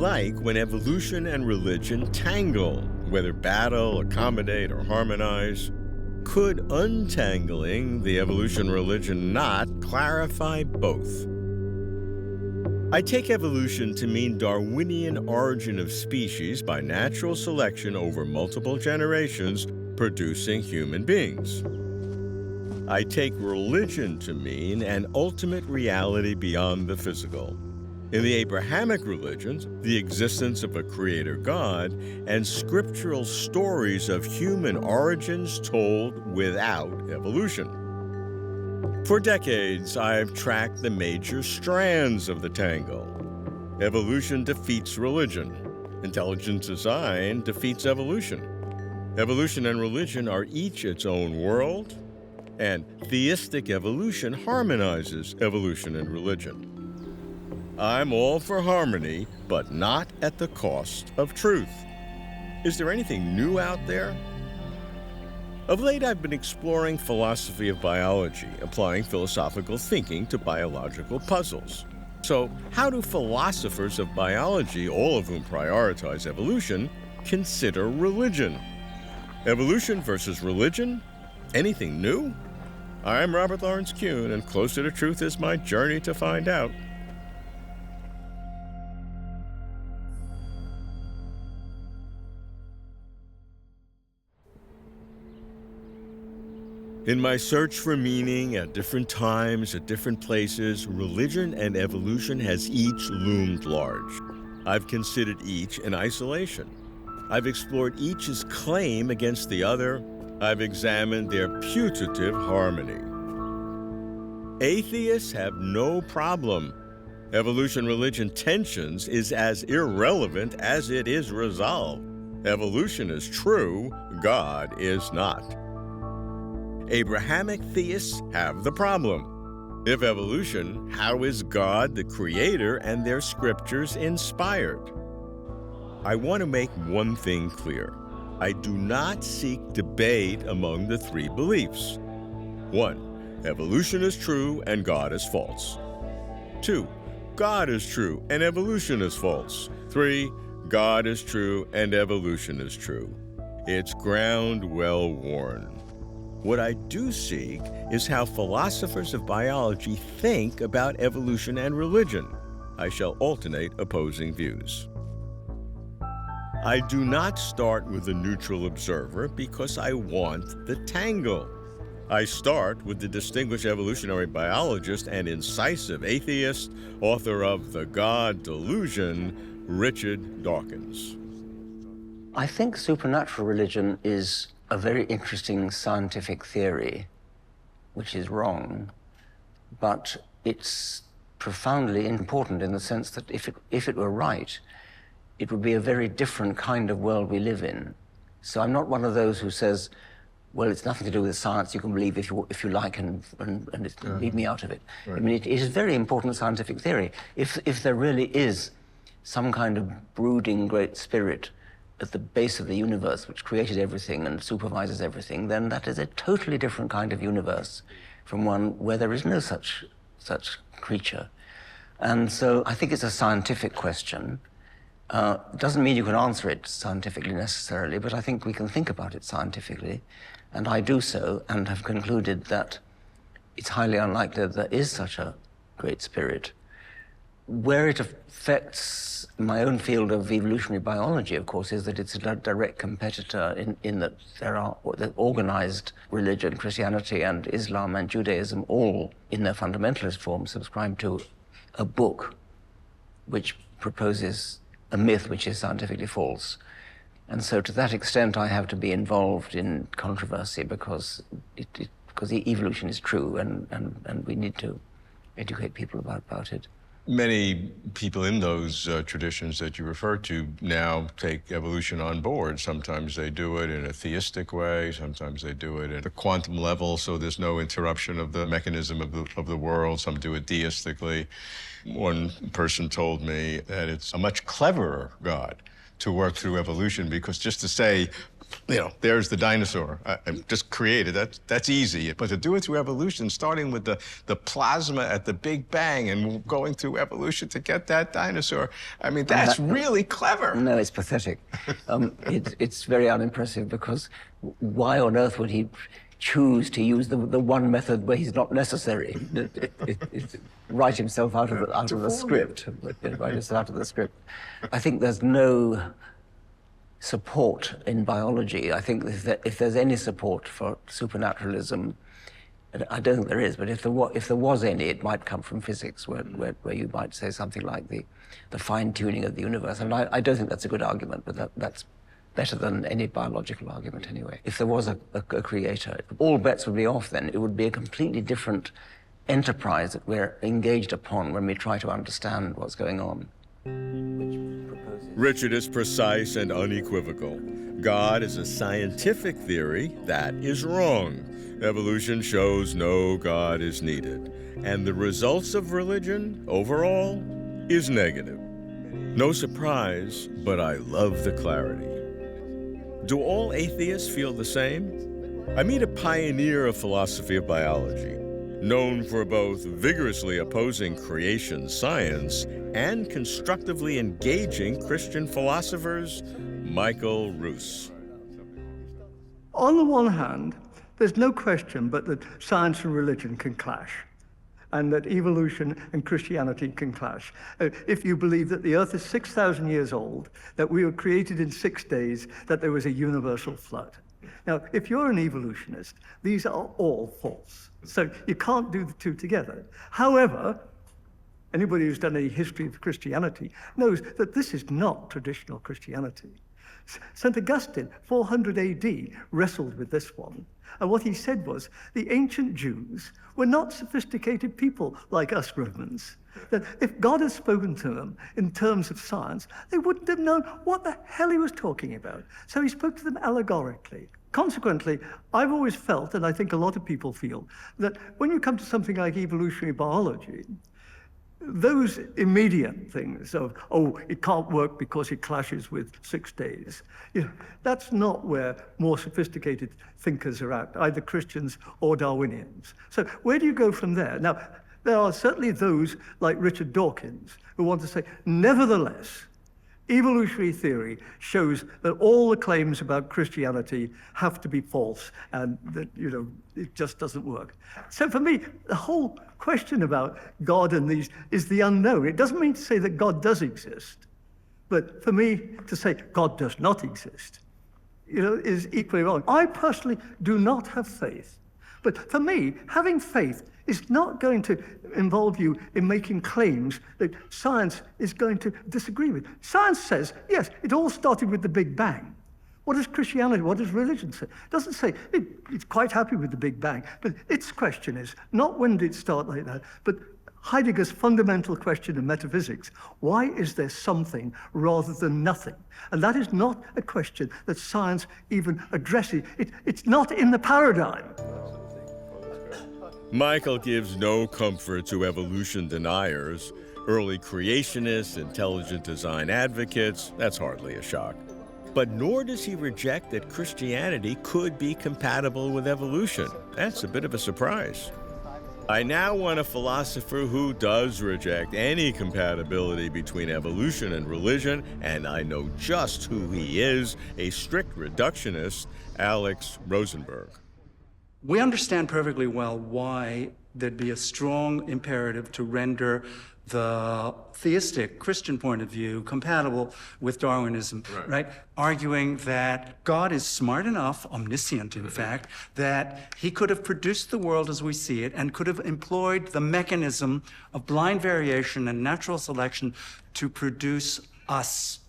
like when evolution and religion tangle, whether battle, accommodate, or harmonize. Could untangling the evolution-religion knot clarify both? I take evolution to mean Darwinian origin of species by natural selection over multiple generations producing human beings. I take religion to mean an ultimate reality beyond the physical. In the Abrahamic religions, the existence of a creator God and scriptural stories of human origins told without evolution. For decades, I've tracked the major strands of the tangle. Evolution defeats religion. Intelligent design defeats evolution. Evolution and religion are each its own world, and theistic evolution harmonizes evolution and religion. I'm all for harmony, but not at the cost of truth. Is there anything new out there? Of late, I've been exploring philosophy of biology, applying philosophical thinking to biological puzzles. So, how do philosophers of biology, all of whom prioritize evolution, consider religion? Evolution versus religion? Anything new? I'm Robert Lawrence Kuhn, and Closer to Truth is my journey to find out. In my search for meaning at different times, at different places, religion and evolution has each loomed large. I've considered each in isolation. I've explored each's claim against the other. I've examined their putative harmony. Atheists have no problem. Evolution-religion tensions is as irrelevant as it is resolved. Evolution is true, God is not. Abrahamic theists have the problem. If evolution, how is God, the creator, and their scriptures inspired? I want to make one thing clear. I do not seek debate among the three beliefs. 1. Evolution is true and God is false. 2. God is true and evolution is false. 3. God is true and evolution is true. It's ground well worn. What I do seek is how philosophers of biology think about evolution and religion. I shall alternate opposing views. I do not start with a neutral observer because I want the tangle. I start with the distinguished evolutionary biologist and incisive atheist, author of The God Delusion, Richard Dawkins. I think supernatural religion is a very interesting scientific theory, which is wrong, but it's profoundly important in the sense that if it were right, it would be a very different kind of world we live in. So I'm not one of those who says, well, it's nothing to do with science, you can believe if you like and leave me out of it. Right. I mean, it is a very important scientific theory. If there really is some kind of brooding great spirit at the base of the universe, which created everything and supervises everything, then that is a totally different kind of universe from one where there is no such creature. And so I think it's a scientific question. Doesn't mean you can answer it scientifically necessarily, but I think we can think about it scientifically. And I do so, and have concluded that it's highly unlikely that there is such a great spirit. Where it affects my own field of evolutionary biology, of course, is that it's a direct competitor in that there are the organized religion, Christianity and Islam and Judaism, all in their fundamentalist form subscribe to a book which proposes a myth which is scientifically false. And so to that extent, I have to be involved in controversy because evolution is true and we need to educate people about it. Many people in those traditions that you refer to now take evolution on board. Sometimes they do it in a theistic way, sometimes they do it at a quantum level, so there's no interruption of the mechanism of the world. Some do it deistically. One person told me that it's a much cleverer God to work through evolution, because just to say there's the dinosaur. I just created. That's easy. But to do it through evolution, starting with the plasma at the Big Bang and going through evolution to get that dinosaur, I mean, that's really clever. No, it's pathetic. It's very unimpressive, because why on earth would he choose to use the one method where he's not necessary? Write himself out of the script. Write himself out of the script. I think there's no support in biology. I think that if there's any support for supernaturalism, I don't think there is, but if there was any, it might come from physics, where you might say something like the fine-tuning of the universe. And I don't think that's a good argument, but that's better than any biological argument anyway. If there was a creator, all bets would be off then. It would be a completely different enterprise that we're engaged upon when we try to understand what's going on. Richard is precise and unequivocal. God is a scientific theory that is wrong. Evolution shows no God is needed. And the results of religion, overall, is negative. No surprise, but I love the clarity. Do all atheists feel the same? I meet a pioneer of philosophy of biology, known for both vigorously opposing creation science and constructively engaging Christian philosophers, Michael Ruse. On the one hand, there's no question but that science and religion can clash, and that evolution and Christianity can clash. If you believe that the Earth is 6,000 years old, that we were created in 6 days, that there was a universal flood. Now, if you're an evolutionist, these are all false. So you can't do the two together. However, anybody who's done any history of Christianity knows that this is not traditional Christianity. St. Augustine, 400 AD, wrestled with this one. And what he said was, the ancient Jews were not sophisticated people like us Romans. That if God had spoken to them in terms of science, they wouldn't have known what the hell he was talking about. So he spoke to them allegorically. Consequently, I've always felt, and I think a lot of people feel, that when you come to something like evolutionary biology, those immediate things of, it can't work because it clashes with 6 days, that's not where more sophisticated thinkers are at, either Christians or Darwinians. So where do you go from there? Now, there are certainly those like Richard Dawkins who want to say, nevertheless, evolutionary theory shows that all the claims about Christianity have to be false and that, it just doesn't work. So for me, the whole question about God and these is the unknown. It doesn't mean to say that God does exist, but for me to say God does not exist, is equally wrong. I personally do not have faith, but for me, having faith is not going to involve you in making claims that science is going to disagree with. Science says, yes, it all started with the Big Bang. What does Christianity, what does religion say? It doesn't say it's quite happy with the Big Bang, but its question is not when did it start like that, but Heidegger's fundamental question in metaphysics, why is there something rather than nothing? And that is not a question that science even addresses. It's not in the paradigm. Michael gives no comfort to evolution deniers, early creationists, intelligent design advocates. That's hardly a shock. But nor does he reject that Christianity could be compatible with evolution. That's a bit of a surprise. I now want a philosopher who does reject any compatibility between evolution and religion, and I know just who he is, a strict reductionist, Alex Rosenberg. We understand perfectly well why there'd be a strong imperative to render the theistic Christian point of view compatible with Darwinism, right? Arguing that God is smart enough, omniscient in fact, that he could have produced the world as we see it and could have employed the mechanism of blind variation and natural selection to produce us.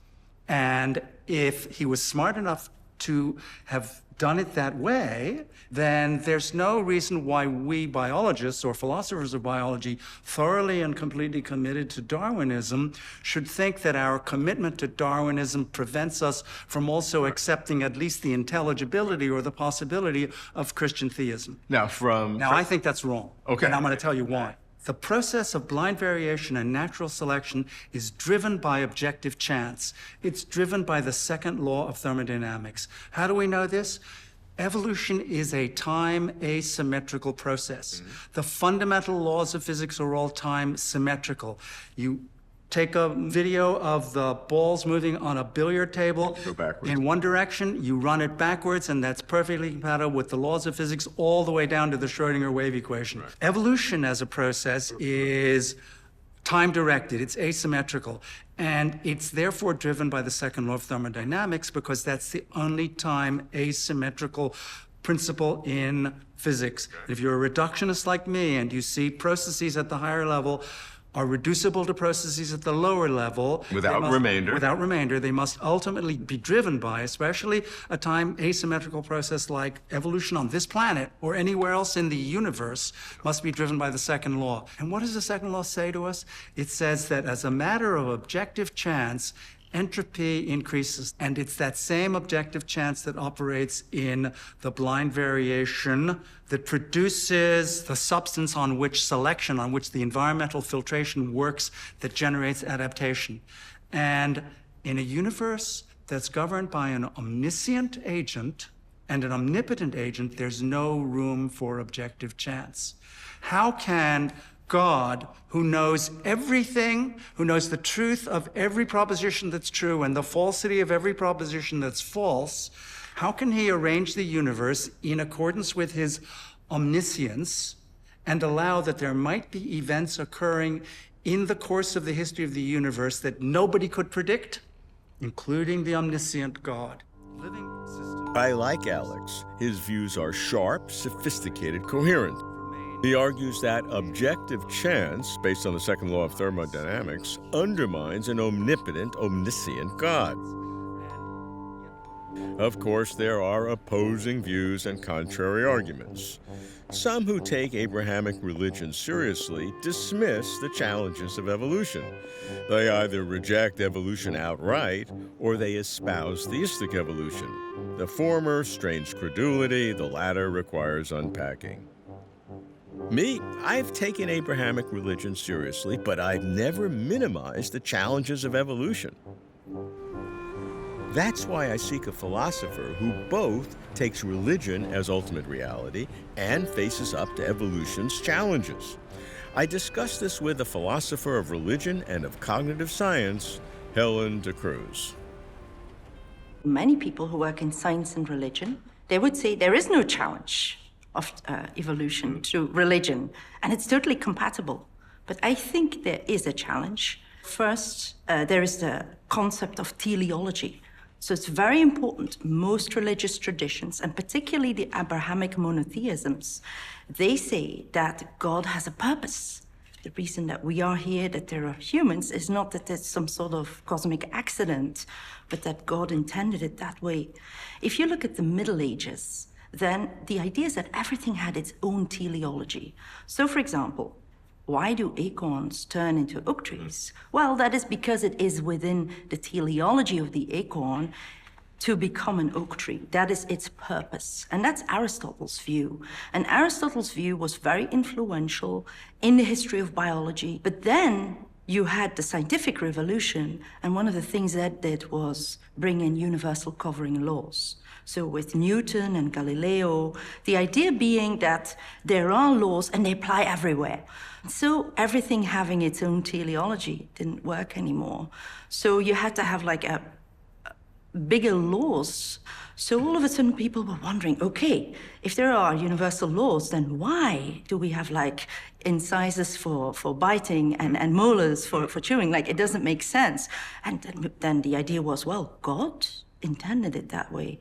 And if he was smart enough to have done it that way, then there's no reason why we biologists or philosophers of biology, thoroughly and completely committed to Darwinism, should think that our commitment to Darwinism prevents us from also accepting at least the intelligibility or the possibility of Christian theism. Now, I think that's wrong. Okay. And I'm going to tell you why. The process of blind variation and natural selection is driven by objective chance. It's driven by the second law of thermodynamics. How do we know this? Evolution is a time asymmetrical process. The fundamental laws of physics are all time symmetrical. You take a video of the balls moving on a billiard table in one direction, you run it backwards, and that's perfectly compatible with the laws of physics all the way down to the Schrödinger wave equation. Right. Evolution as a process is time-directed, it's asymmetrical, and it's therefore driven by the second law of thermodynamics because that's the only time asymmetrical principle in physics. If you're a reductionist like me and you see processes at the higher level are reducible to processes at the lower level. Without remainder. They must ultimately be driven by, especially a time asymmetrical process like evolution on this planet or anywhere else in the universe, must be driven by the second law. And what does the second law say to us? It says that as a matter of objective chance, entropy increases, and it's that same objective chance that operates in the blind variation that produces the substance on which selection, on which the environmental filtration works, that generates adaptation. And in a universe that's governed by an omniscient agent and an omnipotent agent, there's no room for objective chance. How can God, who knows everything, who knows the truth of every proposition that's true and the falsity of every proposition that's false, how can he arrange the universe in accordance with his omniscience and allow that there might be events occurring in the course of the history of the universe that nobody could predict, including the omniscient God? I like Alex. His views are sharp, sophisticated, coherent. He argues that objective chance, based on the second law of thermodynamics, undermines an omnipotent, omniscient God. Of course, there are opposing views and contrary arguments. Some who take Abrahamic religion seriously dismiss the challenges of evolution. They either reject evolution outright, or they espouse theistic evolution. The former strains credulity, the latter requires unpacking. Me, I've taken Abrahamic religion seriously, but I've never minimized the challenges of evolution. That's why I seek a philosopher who both takes religion as ultimate reality and faces up to evolution's challenges. I discuss this with a philosopher of religion and of cognitive science, Helen Cruz. Many people who work in science and religion, they would say there is no challenge of evolution to religion, and it's totally compatible. But I think there is a challenge. First, there is the concept of teleology. So it's very important. Most religious traditions, and particularly the Abrahamic monotheisms, they say that God has a purpose. The reason that we are here, that there are humans, is not that there's some sort of cosmic accident, but that God intended it that way. If you look at the Middle Ages, then the idea is that everything had its own teleology. So, for example, why do acorns turn into oak trees? Well, that is because it is within the teleology of the acorn to become an oak tree. That is its purpose. And that's Aristotle's view. And Aristotle's view was very influential in the history of biology. But then you had the scientific revolution, and one of the things that did was bring in universal covering laws. So with Newton and Galileo, the idea being that there are laws and they apply everywhere. So everything having its own teleology didn't work anymore. So you had to have like a bigger laws. So all of a sudden people were wondering, okay, if there are universal laws, then why do we have like incisors for biting and molars for chewing? Like, it doesn't make sense. And then the idea was, well, God intended it that way.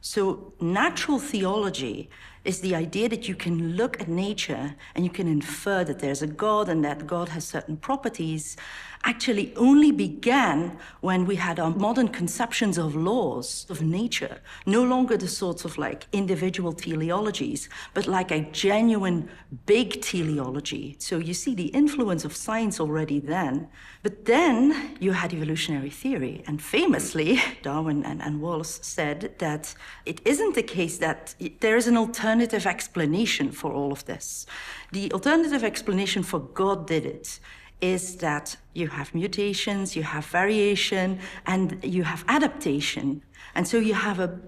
So natural theology is the idea that you can look at nature and you can infer that there's a God and that God has certain properties, actually only began when we had our modern conceptions of laws of nature, no longer the sorts of like individual teleologies, but like a genuine big teleology. So you see the influence of science already then. But then you had evolutionary theory, and famously, Darwin and Wallace said that It isn't the case that there is an alternative explanation for all of this. The alternative explanation for God did it is that you have mutations, you have variation, and you have adaptation. And so you have a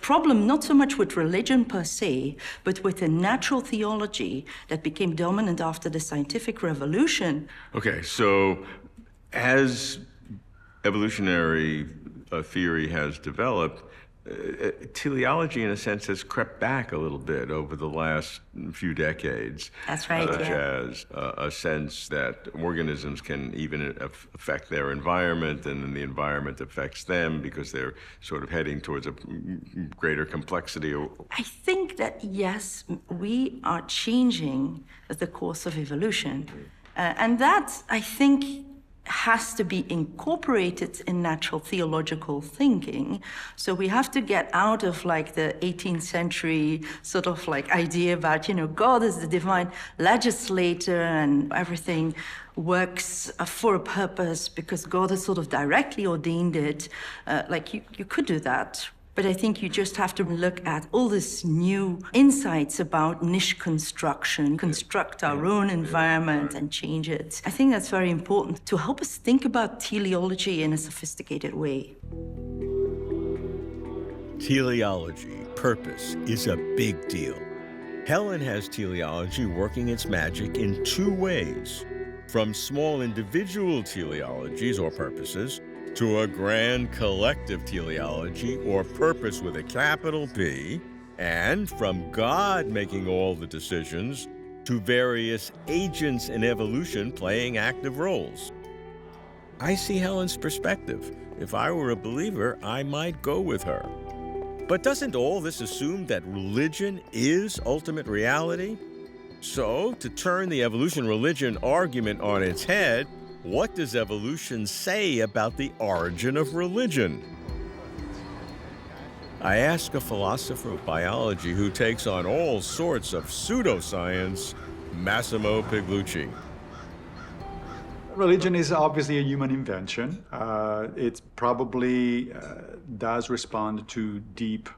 problem not so much with religion per se, but with a natural theology that became dominant after the scientific revolution. Okay, so as evolutionary theory has developed, teleology, in a sense, has crept back a little bit over the last few decades. That's right, such as a sense that organisms can even affect their environment, and then the environment affects them because they're sort of heading towards a greater complexity. I think that, yes, we are changing the course of evolution. And that, I think, has to be incorporated in natural theological thinking. So we have to get out of like the 18th century sort of like idea about, God is the divine legislator and everything works for a purpose because God has sort of directly ordained it. You could do that. But I think you just have to look at all this new insights about niche construction, construct our own environment and change it. I think that's very important to help us think about teleology in a sophisticated way. Teleology, purpose, is a big deal. Helen has teleology working its magic in two ways, from small individual teleologies or purposes to a grand collective teleology, or purpose with a capital P, and from God making all the decisions to various agents in evolution playing active roles. I see Helen's perspective. If I were a believer, I might go with her. But doesn't all this assume that religion is ultimate reality? So, to turn the evolution religion argument on its head, what does evolution say about the origin of religion? I ask a philosopher of biology who takes on all sorts of pseudoscience, Massimo Pigliucci. Religion is obviously a human invention. It probably does respond to deep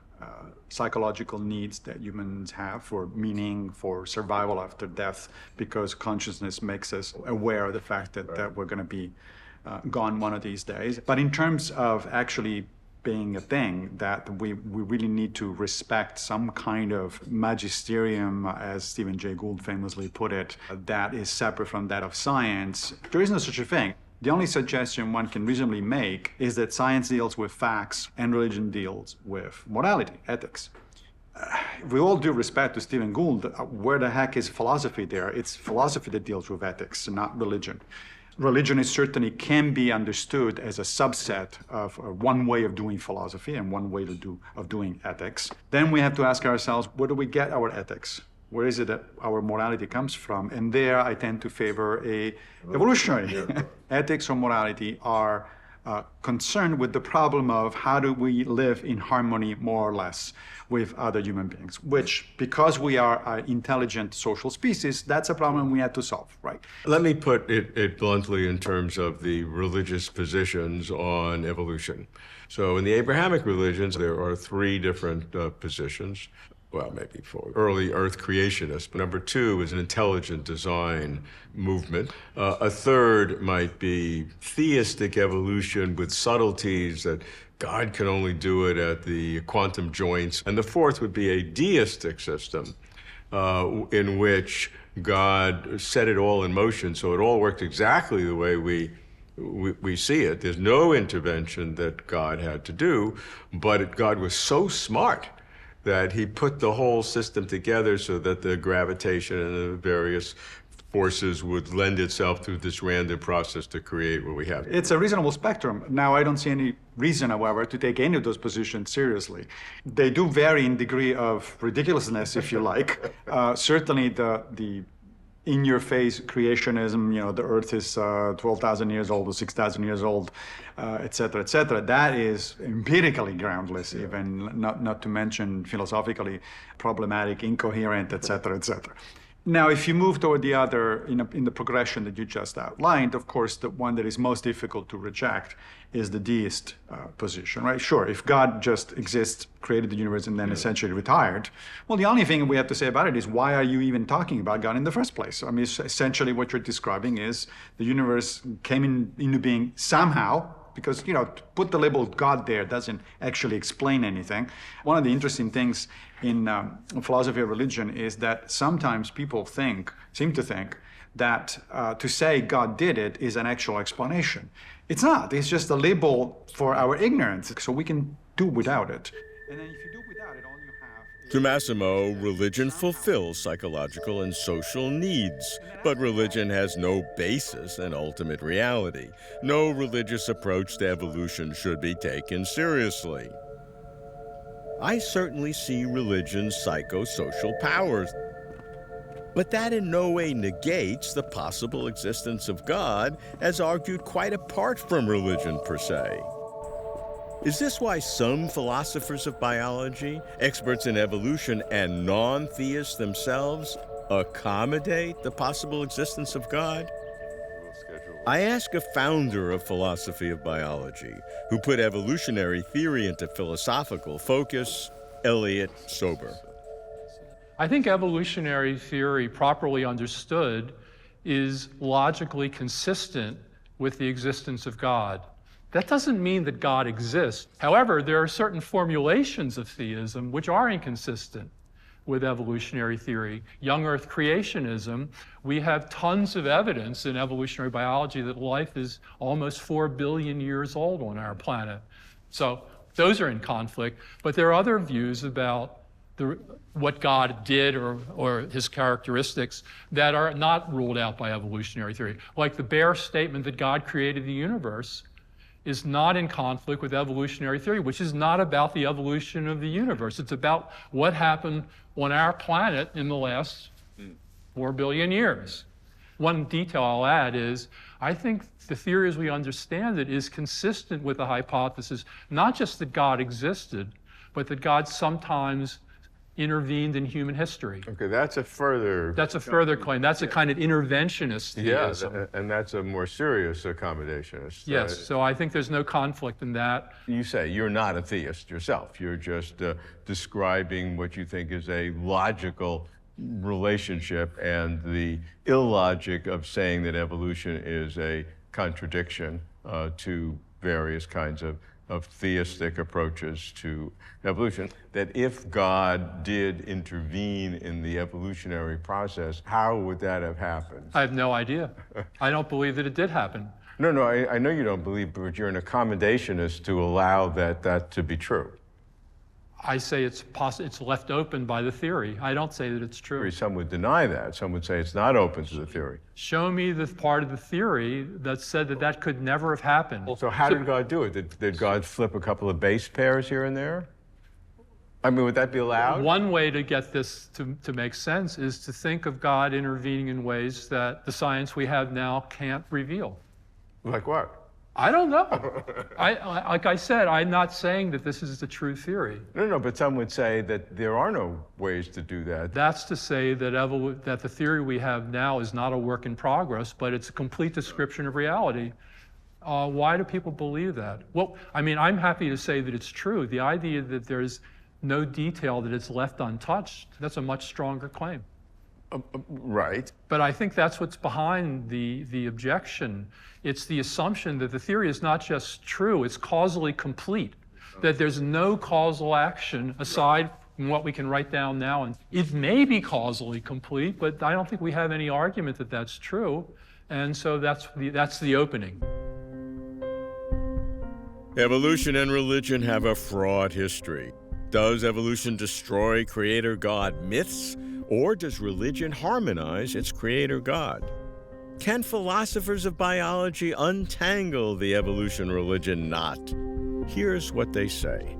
psychological needs that humans have for meaning, for survival after death, because consciousness makes us aware of the fact that we're going to be gone one of these days. But in terms of actually being a thing, that we really need to respect some kind of magisterium, as Stephen Jay Gould famously put it, that is separate from that of science. There is no such a thing. The only suggestion one can reasonably make is that science deals with facts and religion deals with morality, ethics. With all due respect to Stephen Gould, where the heck is philosophy there? It's philosophy that deals with ethics, not religion. Religion is certainly can be understood as a subset of one way of doing philosophy and one way of doing ethics. Then we have to ask ourselves, where do we get our ethics? Where is it that our morality comes from? And there I tend to favor a evolutionary. Ethics or morality are concerned with the problem of how do we live in harmony, more or less, with other human beings, which, because we are an intelligent social species, that's a problem we have to solve, right? Let me put it bluntly in terms of the religious positions on evolution. So in the Abrahamic religions, there are three different positions. Well, maybe for early Earth creationists. Number two is an intelligent design movement. A third might be theistic evolution with subtleties that God can only do it at the quantum joints. And the fourth would be a deistic system in which God set it all in motion so it all worked exactly the way we see it. There's no intervention that God had to do, but God was so smart that he put the whole system together so that the gravitation and the various forces would lend itself through this random process to create what we have. It's a reasonable spectrum. Now, I don't see any reason, however, to take any of those positions seriously. They do vary in degree of ridiculousness, if you like. Certainly the in-your-face creationism, the Earth is 12,000 years old or 6,000 years old, et cetera, that is empirically groundless, even not to mention philosophically problematic, incoherent, et cetera, et cetera. Now, if you move toward the other, in the progression that you just outlined, of course, the one that is most difficult to reject is the deist position, right? Sure, if God just exists, created the universe, and then essentially retired, well, the only thing we have to say about it is, why are you even talking about God in the first place? I mean, essentially what you're describing is the universe came into being somehow, because, to put the label God there doesn't actually explain anything. One of the interesting things in philosophy of religion is that sometimes people seem to think that to say God did it is an actual explanation. It's not. It's just a label for our ignorance, so we can do without it. And then if you do without it, all you have is... To Massimo, religion fulfills psychological and social needs, but religion has no basis in ultimate reality. No religious approach to evolution should be taken seriously. I certainly see religion's psychosocial powers, but that in no way negates the possible existence of God, as argued quite apart from religion per se. Is this why some philosophers of biology, experts in evolution, and non-theists themselves accommodate the possible existence of God? I ask a founder of philosophy of biology who put evolutionary theory into philosophical focus, Elliott Sober. I think evolutionary theory, properly understood, is logically consistent with the existence of God. That doesn't mean that God exists. However, there are certain formulations of theism which are inconsistent with evolutionary theory. Young Earth creationism, we have tons of evidence in evolutionary biology that life is almost 4 billion years old on our planet. So those are in conflict, but there are other views about what God did or his characteristics that are not ruled out by evolutionary theory. Like the bare statement that God created the universe is not in conflict with evolutionary theory, which is not about the evolution of the universe. It's about what happened on our planet in the last 4 billion years. One detail I'll add is, I think the theory as we understand it is consistent with the hypothesis, not just that God existed, but that God sometimes intervened in human history. Okay, that's a further claim. That's a kind of interventionist theism. Yeah, and that's a more serious accommodationist. Yes, so I think there's no conflict in that. You say you're not a theist yourself. You're just describing what you think is a logical relationship and the illogic of saying that evolution is a contradiction to various kinds of theistic approaches to evolution, that if God did intervene in the evolutionary process, how would that have happened? I have no idea. I don't believe that it did happen. No, I know you don't believe, but you're an accommodationist to allow that to be true. I say it's left open by the theory. I don't say that it's true. Some would deny that. Some would say it's not open to the theory. Show me the part of the theory that said that could never have happened. So how did God do it? Did God flip a couple of base pairs here and there? I mean, would that be allowed? One way to get this to make sense is to think of God intervening in ways that the science we have now can't reveal. Like what? I don't know. Like I said, I'm not saying that this is the true theory. No, but some would say that there are no ways to do that. That's to say that the theory we have now is not a work in progress, but it's a complete description of reality. Why do people believe that? Well, I mean, I'm happy to say that it's true. The idea that there's no detail, that it's left untouched, that's a much stronger claim. Right. But I think that's what's behind the objection. It's the assumption that the theory is not just true, it's causally complete, that there's no causal action aside from what we can write down now. And it may be causally complete, but I don't think we have any argument that that's true. And so that's the opening. Evolution and religion have a fraught history. Does evolution destroy Creator God myths? Or does religion harmonize its creator God? Can philosophers of biology untangle the evolution-religion knot? Here's what they say.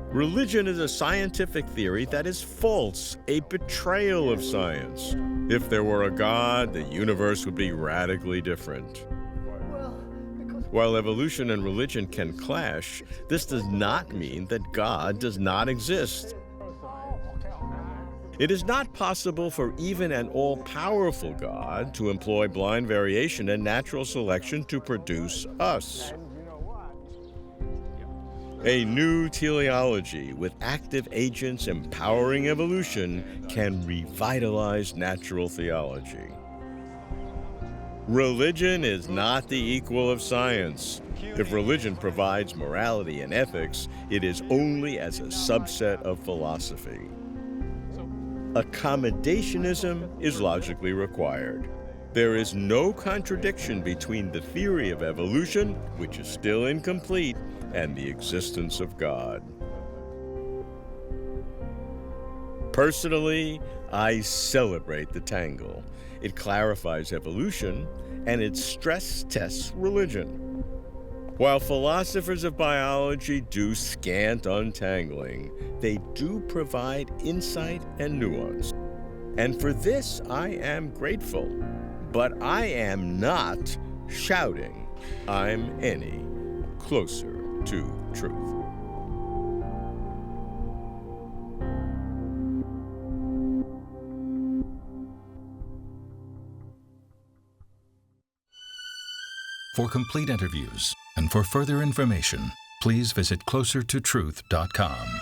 Religion is a scientific theory that is false, a betrayal of science. If there were a God, the universe would be radically different. While evolution and religion can clash, this does not mean that God does not exist. It is not possible for even an all-powerful God to employ blind variation and natural selection to produce us. A new teleology with active agents empowering evolution can revitalize natural theology. Religion is not the equal of science. If religion provides morality and ethics, it is only as a subset of philosophy. Accommodationism is logically required. There is no contradiction between the theory of evolution, which is still incomplete, and the existence of God. Personally, I celebrate the tangle. It clarifies evolution, and it stress tests religion. While philosophers of biology do scant untangling, they do provide insight and nuance. And for this, I am grateful. But I am not shouting I'm any closer to truth. For complete interviews and for further information, please visit closertotruth.com.